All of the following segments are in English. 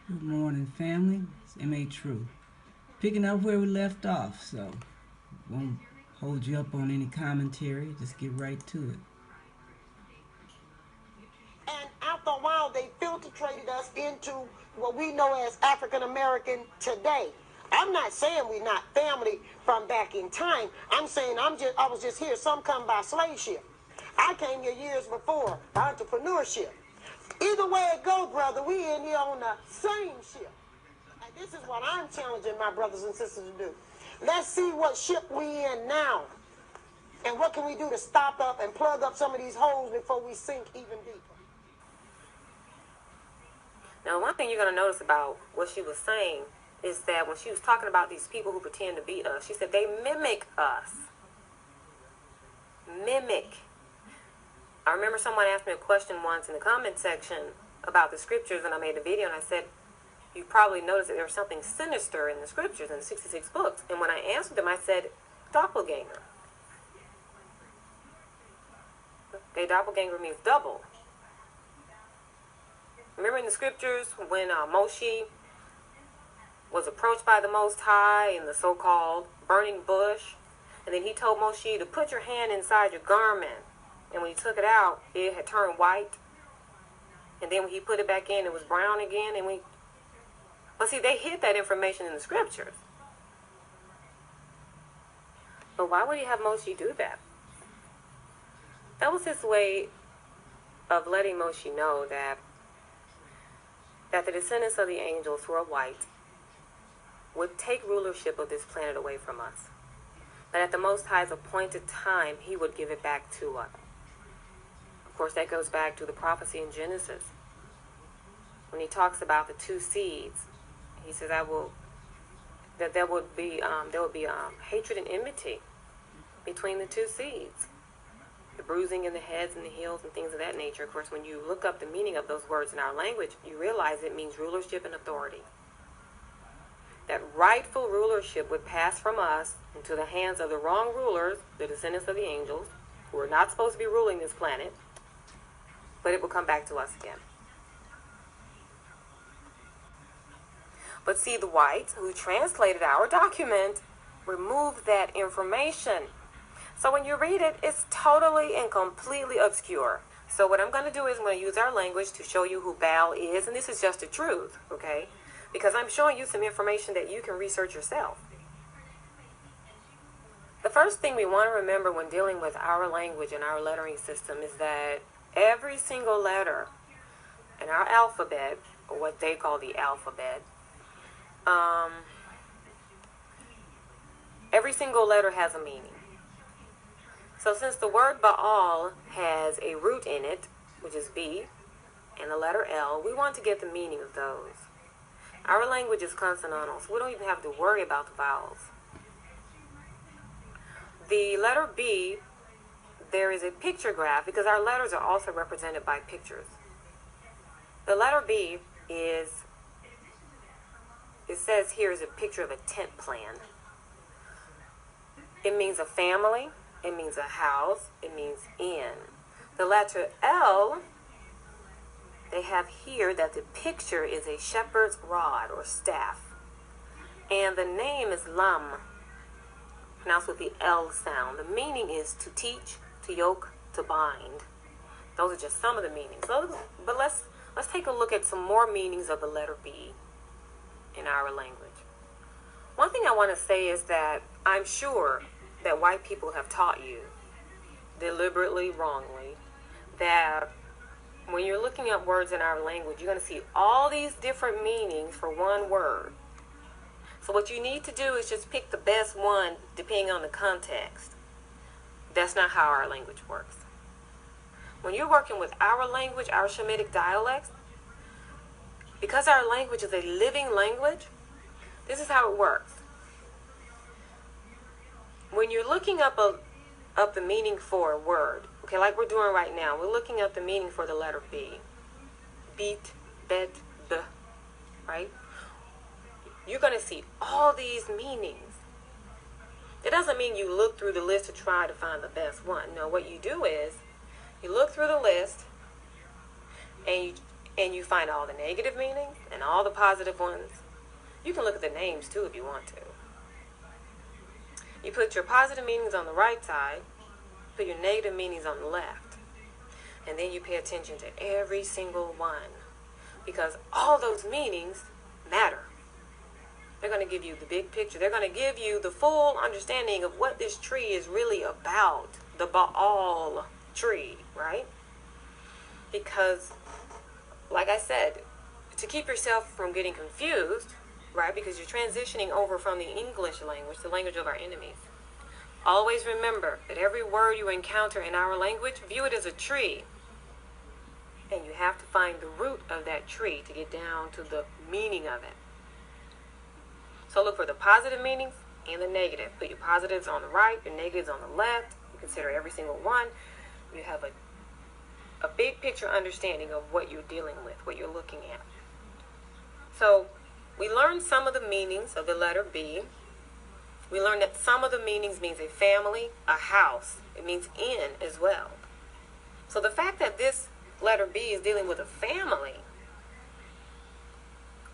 Good morning, family. It's M.A. True. Picking up where we left off, so won't hold you up on any commentary. Just get right to it. And after a while, they filtrated us into what we know as African American today. I'm not saying we're not family from back in time. I'm saying I was just here. Some come by slave ship. I came here years before by entrepreneurship. Either way it go, brother, we in here on the same ship. And this is what I'm challenging my brothers and sisters to do. Let's see what ship we in now. And what can we do to stop up and plug up some of these holes before we sink even deeper? Now, one thing you're going to notice about what she was saying is that when she was talking about these people who pretend to be us, she said they mimic us. Mimic. I remember someone asked me a question once in the comment section about the scriptures, and I made a video, and I said, you probably noticed that there was something sinister in the scriptures, in the 66 books. And when I answered them, I said, doppelganger. Okay, doppelganger means double. Remember in the scriptures when Moshe was approached by the Most High in the so-called burning bush, and then he told Moshe to put your hand inside your garment, and when he took it out, it had turned white, and then when he put it back in, it was brown again. But see, they hid that information in the scriptures. But why would he have Moshe do that? That was his way of letting Moshe know that the descendants of the angels who are white would take rulership of this planet away from us. But at the Most High's appointed time, he would give it back to us. Of course, that goes back to the prophecy in Genesis. When he talks about the two seeds, he says, there would be hatred and enmity between the two seeds. The bruising in the heads and the heels and things of that nature. Of course, when you look up the meaning of those words in our language, you realize it means rulership and authority. That rightful rulership would pass from us into the hands of the wrong rulers, the descendants of the angels, who are not supposed to be ruling this planet, but it will come back to us again. But see, the whites who translated our document removed that information. So when you read it, it's totally and completely obscure. So what I'm going to do is I'm going to use our language to show you who Baal is, and this is just the truth, okay? Because I'm showing you some information that you can research yourself. The first thing we want to remember when dealing with our language and our lettering system is that every single letter in our alphabet, or what they call the alphabet, every single letter has a meaning. So since the word Baal has a root in it, which is B, and the letter L, we want to get the meaning of those. Our language is consonantal, so we don't even have to worry about the vowels. The letter B, there is a picture graph, because our letters are also represented by pictures. The letter B it says here is a picture of a tent plan. It means a family. It means a house. It means inn. The letter L, they have here that the picture is a shepherd's rod or staff. And the name is Lam, pronounced with the L sound. The meaning is to teach, to yoke, to bind. Those are just some of the meanings. But let's take a look at some more meanings of the letter B in our language. One thing I want to say is that I'm sure that white people have taught you, deliberately, wrongly, that when you're looking up words in our language, you're going to see all these different meanings for one word. So what you need to do is just pick the best one depending on the context. That's not how our language works. When you're working with our language, our Shemitic dialects, because our language is a living language, this is how it works. When you're looking up the meaning for a word, okay, like we're doing right now, we're looking up the meaning for the letter B. Beat, bet, b, right? You're going to see all these meanings. It doesn't mean you look through the list to try to find the best one. No, what you do is you look through the list and and you find all the negative meanings and all the positive ones. You can look at the names too if you want to. You put your positive meanings on the right side, put your negative meanings on the left, and then you pay attention to every single one, because all those meanings matter. They're going to give you the big picture. They're going to give you the full understanding of what this tree is really about, the Baal tree, right? Because, like I said, to keep yourself from getting confused, right, because you're transitioning over from the English language, the language of our enemies. Always remember that every word you encounter in our language, view it as a tree. And you have to find the root of that tree to get down to the meaning of it. So look for the positive meanings and the negative. Put your positives on the right, your negatives on the left. You consider every single one. You have a big picture understanding of what you're dealing with, what you're looking at. So we learned some of the meanings of the letter B. We learned that some of the meanings means a family, a house. It means in as well. So the fact that this letter B is dealing with a family,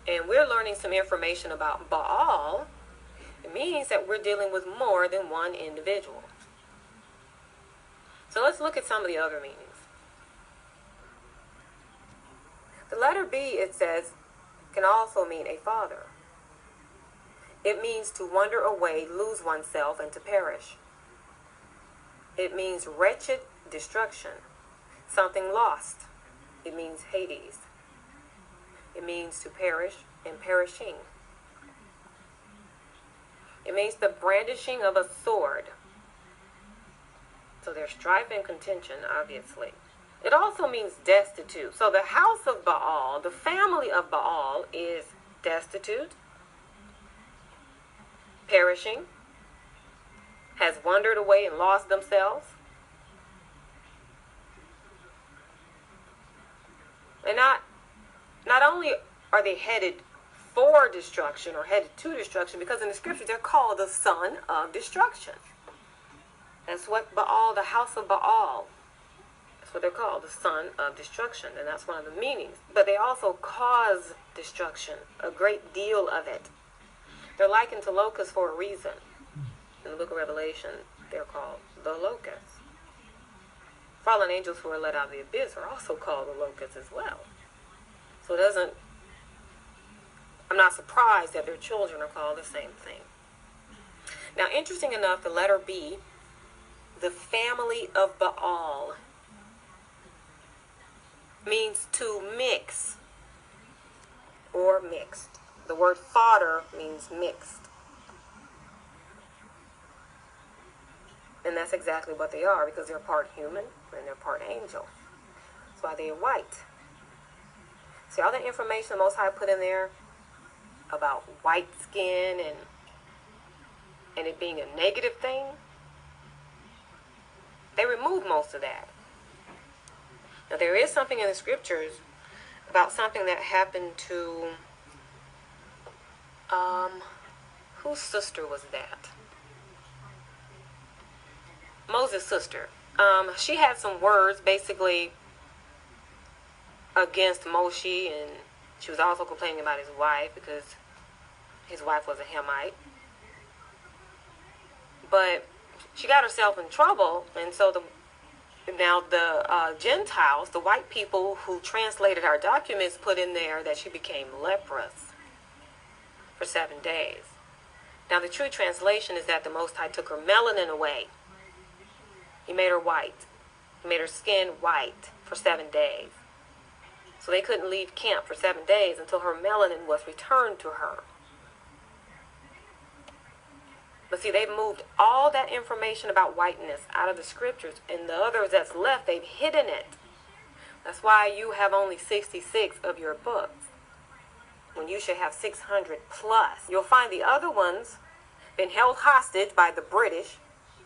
and we're learning some information about Baal, it means that we're dealing with more than one individual. So let's look at some of the other meanings. The letter B, it says, can also mean a father. It means to wander away, lose oneself, and to perish. It means wretched destruction, something lost. It means Hades. It means to perish and perishing. It means the brandishing of a sword. So there's strife and contention, obviously. It also means destitute. So the house of Baal, the family of Baal, is destitute, perishing, has wandered away and lost themselves. And not only are they headed for destruction or headed to destruction, because in the scriptures they're called the son of destruction. That's what Baal, the house of Baal, that's what they're called, the son of destruction. And that's one of the meanings. But they also cause destruction, a great deal of it. They're likened to locusts for a reason. In the book of Revelation, they're called the locusts. Fallen angels who are let out of the abyss are also called the locusts as well. So I'm not surprised that their children are called the same thing. Now, interesting enough, the letter B, the family of Baal, means to mix or mixed. The word fodder means mixed. And that's exactly what they are, because they're part human and they're part angel. That's why they are white. See all that information the Most High put in there about white skin and it being a negative thing? They removed most of that. Now there is something in the scriptures about something that happened to whose sister was that? Moses' sister. She had some words basically against Moshe, and she was also complaining about his wife because his wife was a Hamite. But she got herself in trouble, and so the Gentiles, the white people who translated our documents, put in there that she became leprous for 7 days. Now the true translation is that the Most High took her melanin away. He made her white. He made her skin white for 7 days. So they couldn't leave camp for 7 days until her melanin was returned to her. But see, they've moved all that information about whiteness out of the scriptures, and the others that's left, they've hidden it. That's why you have only 66 of your books, when you should have 600 plus. You'll find the other ones been held hostage by the British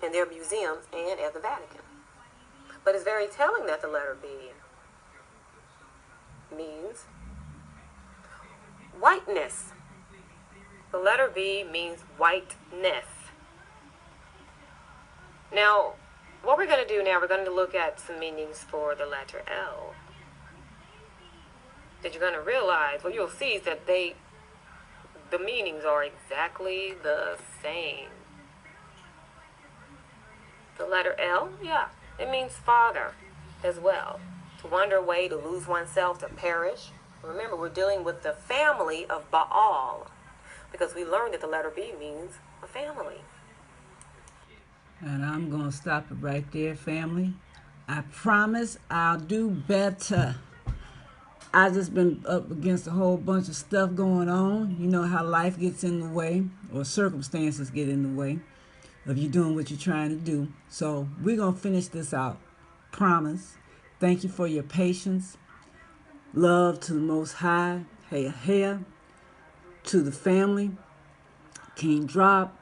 in their museums and at the Vatican. But it's very telling that the letter B means whiteness. The letter B means whiteness. Now, what we're going to do now, we're going to look at some meanings for the letter L. that you're going to realize, what you'll see is that the meanings are exactly the same. The letter L, yeah, it means father as well. To wander away, to lose oneself, to perish. Remember, we're dealing with the family of Baal, because we learned that the letter B means a family. And I'm going to stop it right there, family. I promise I'll do better. I just been up against a whole bunch of stuff going on. You know how life gets in the way, or circumstances get in the way of you doing what you're trying to do. So we're going to finish this out. Promise. Thank you for your patience. Love to the Most High. Hey, to the family. King Drop,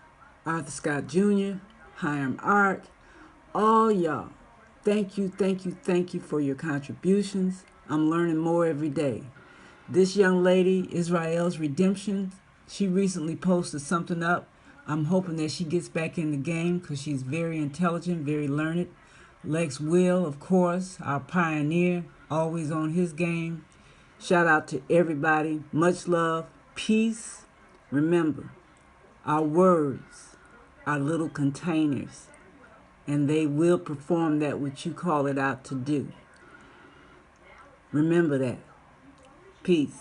Arthur Scott Jr., Hiram Art, all y'all. Thank you for your contributions. I'm learning more every day. This young lady, Israel's Redemption, she recently posted something up. I'm hoping that she gets back in the game because she's very intelligent, very learned. Lex Will, of course, our pioneer, always on his game. Shout out to everybody. Much love. Peace. Remember, our words are little containers, and they will perform that which you call it out to do. Remember that. Peace.